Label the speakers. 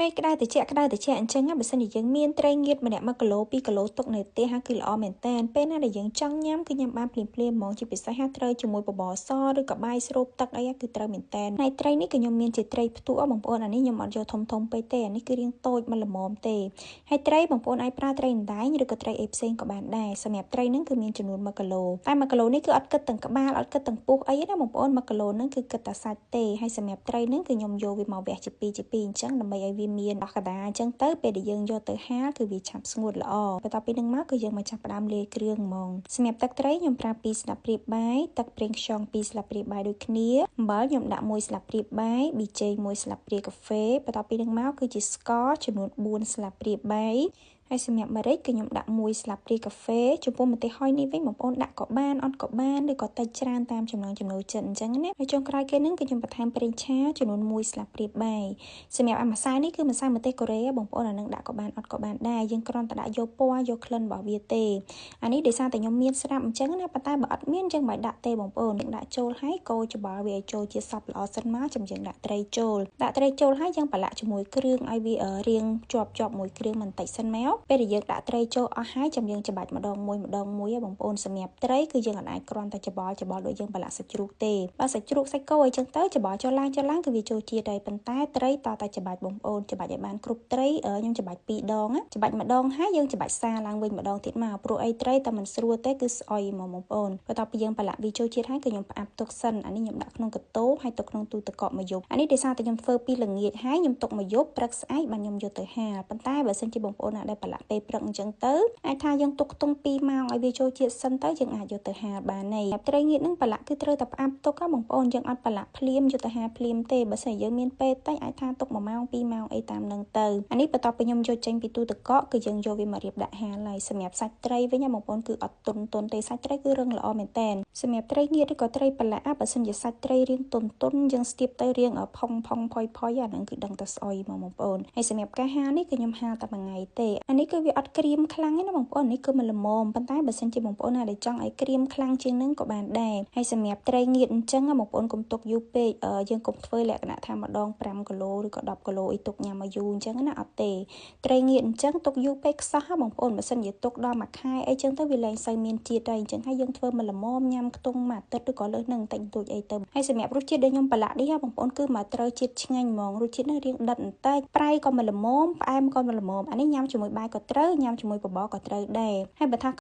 Speaker 1: មេក្តៅតិចអញ្ចឹងបើសិនជាយើងមានត្រីងៀតម្នាក់1គីឡូ2គីឡូទុកនៅផ្ទះគឺល្អមែនតើពេលណាដែលយើងចង់ញ៉ាំគឺញ៉ាំបានភ្លាមហ្មងជាពិសេសត្រូវជាមួយបបរសឬក៏បាយស្រូបទឹកអីគឺត្រូវមែនតើហើយត្រីនេះក៏ខ្ញុំមានជាត្រីផ្ទក់បងប្អូនអានេះខ្ញុំអត់យកធំពេកទេអានេះគឺរាងតូចមកល្មមទេហើយត្រីបងប្អូនអាចប្រើត្រីអណ្ដែងឬក៏ត្រីអីផ្សេងក៏បានដែរសម្រាប់ត្រីហ្នឹងគឺមានចំនួន1គីឡូតែ1គីឡូនេះគឺអត់គិតទាំងក្បាលអត់គិតទាំងពោះអីណាបងប្អូន1គីឡូហ្នឹងគឺគិតតែសាច់ទេហើយសម្រាប់ត្រីហ្នឹងគឺខ្ញុំយកវាមកវះជា2អញ្ចឹងដើម្បីឲ្យវាមានដោះកដាអញ្ចឹងទៅពេលដែលយើងយកទៅហាលគឺវាឆាប់ស្ងួតល្អបន្ទាប់ពីនឹងមកគឺយើងមកចាប់ផ្ដើមលាយគ្រឿងហ្មងសម្រាប់ទឹកត្រីខ្ញុំប្រើ2ស្លាបព្រាបាយទឹកប្រេងខ្យង2ស្លាបព្រាបាយដូចគ្នាអំបិលខ្ញុំដាក់1ស្លាបព្រាបាយប៊ីចេង1ស្លាបព្រាកាហ្វេបន្ទាប់ពីនឹងមកគឺជាស្ករចំនួន4ស្លាបព្រាបាយហើយសម្រាប់ម្រេចគឺខ្ញុំដាក់1ស្លាបព្រាកាហ្វេចំពោះម្ទេសហុយនេះវិញបងប្អូនដាក់ក៏បានអត់ក៏បានឬក៏តិចច្រើនតាមចំណង់ចំណូលចិត្តអញ្ចឹងណាហើយចុងក្រោយគេនឹងគឺខ្ញុំបន្ថែមប្រេងឆាចំនួន1ស្លាបព្រាបាយសម្រាប់អាម្សៅនេះគឺម្សៅម្ទេសកូរ៉េបងប្អូនអានឹងដាក់ក៏បានអត់ក៏បានដែរយើងគ្រាន់តែដាក់យកពណ៌យកក្លិនរបស់វាទេអានេះដោយសារតែខ្ញុំមានស្រាប់អញ្ចឹងណាប៉ុន្តែបើអត់មានចឹងមិនដាក់ទេបងប្អូនយើងដាក់ចូលហើយកូរច្បល់វាឲ្យចូលជាសព្វល្អសិនមកចាំយើងដាក់ត្រីចូលហើយយើងប្រឡាក់ជាមួយគ្រឿងឲ្យវារៀងជាប់មួយគ្រឿងបន្តិចសិនមកពេលដែលយើងដាក់ត្រីចូលអស់ហើយចាំយើងច្របាច់ម្ដងមួយបងប្អូនសម្រាប់ត្រីគឺយើងអាចគ្រាន់តែច្បល់ដូចយើងប្រឡាក់សាច់ជ្រូកទេបើសាច់ជ្រូកសាច់គោអីចឹងទៅច្បល់ចូលឡើងគឺវាចូលជាតិហើយប៉ុន្តែត្រីតតែច្របាច់បងប្អូនច្របាច់ឲ្យបានគ្រប់ត្រីខ្ញុំច្របាច់2ដងច្របាច់ម្ដងហើយយើងច្របាច់សាឡើងវិញម្ដងទៀតមកព្រោះអីត្រីតែមិនស្រួលទេគឺស្អុយមកបងប្អូនបន្ទាប់ពីយើងប្រឡាក់វាចូលជាតិហើយគឺខ្ញុំផ្អាប់ទុកសិនអានេះខ្ញុំដាក់ក្នុងកតូហើយទុកក្នុងទូទឹកកកមួយយប់អានេះដោយសារតែខ្ញុំធ្វើពីល្ងាចហើយខ្ញុំទុកមួយយប់ព្រឹកស្អែកបានខ្ញុំយកទៅហាលប៉ុន្តែបើសិនជាបងប្អូនអ្នកដែលប្រឡាក់ពេលព្រឹកអញ្ចឹងទៅអាចថាយើងទុកខ្ទង់2ម៉ោងឲ្យវាចូលជាតិសិនទៅយើងអាចយកទៅហាលបានហើយត្រីងៀតនឹងប្រឡាក់គឺត្រូវតែផ្អាប់ទុកបងប្អូនយើងអត់ប្រឡាក់ភ្លាមយកទៅហាលភ្លាមទេបើសិនជាយើងមានពេលតិចអាចថាទុក1ម៉ោង2ម៉ោងអីតាមនឹងទៅអានេះបន្ទាប់ពីខ្ញុំយកចេញពីទូទឹកកកគឺយើងយកវាមករៀបដាក់ហាលហើយសម្រាប់សាច់ត្រីវិញបងប្អូនគឺអត់ទន់ទេសាច់ត្រីគឺរឹងល្អមែនតើសម្រាប់ត្រីងៀតឬក៏ត្រីប្រឡាក់បើសិនជាសាច់ត្រីរាងទន់យើងស្ទាបទៅរាងផុងផុយអាហ្នឹងគឺដឹងតែស្អុយបងប្អូនហើយសម្រាប់ការហាលនេះគឺខ្ញុំហាលតែមួយថ្ងៃទេអានេះគឺវាអត់ក្រៀមខ្លាំងទេណាបងប្អូននេះគឺមិនល្មមប៉ុន្តែបើសិនជាបងប្អូនណាដែលចង់ឲ្យក្រៀមខ្លាំងជាងនឹងក៏បានដែរហើយសម្រាប់ត្រីងៀតអញ្ចឹងបងប្អូនកុំទុកយូរពេកយើងកុំធ្វើលក្ខណៈថាម្ដង5គីឡូឬក៏10គីឡូអីទុកញ៉ាំមកយូរអញ្ចឹងណាអត់ទេត្រីងៀតអញ្ចឹងទុកយូរពេកខ្សោះបងប្អូនបើសិនជាទុកដល់មួយខែអីចឹងទៅវាលែងសូវមានជាតិហើយអញ្ចឹងហើយយើងធ្វើមកល្មមញ៉ាំខ្ទង់មួយអាទិត្យឬក៏លើសនឹងតិចតួចអីទៅហើយសម្រាប់រសជាតិដែលខ្ញុំប្រឡាក់នេះបងប្អូនគឺមកត្រូវជាតិឆ្ងាញ់ហ្មងរសជាតិនេះរៀងដិតបន្តិចប្រៃក៏មិនល្មមផ្អែមក៏មិនល្មមអានេះញ៉ាំជាមួយបាយក៏ត្រូវញ៉ាំជាមួយបបរក៏ត្រូវដែរហើយបើថា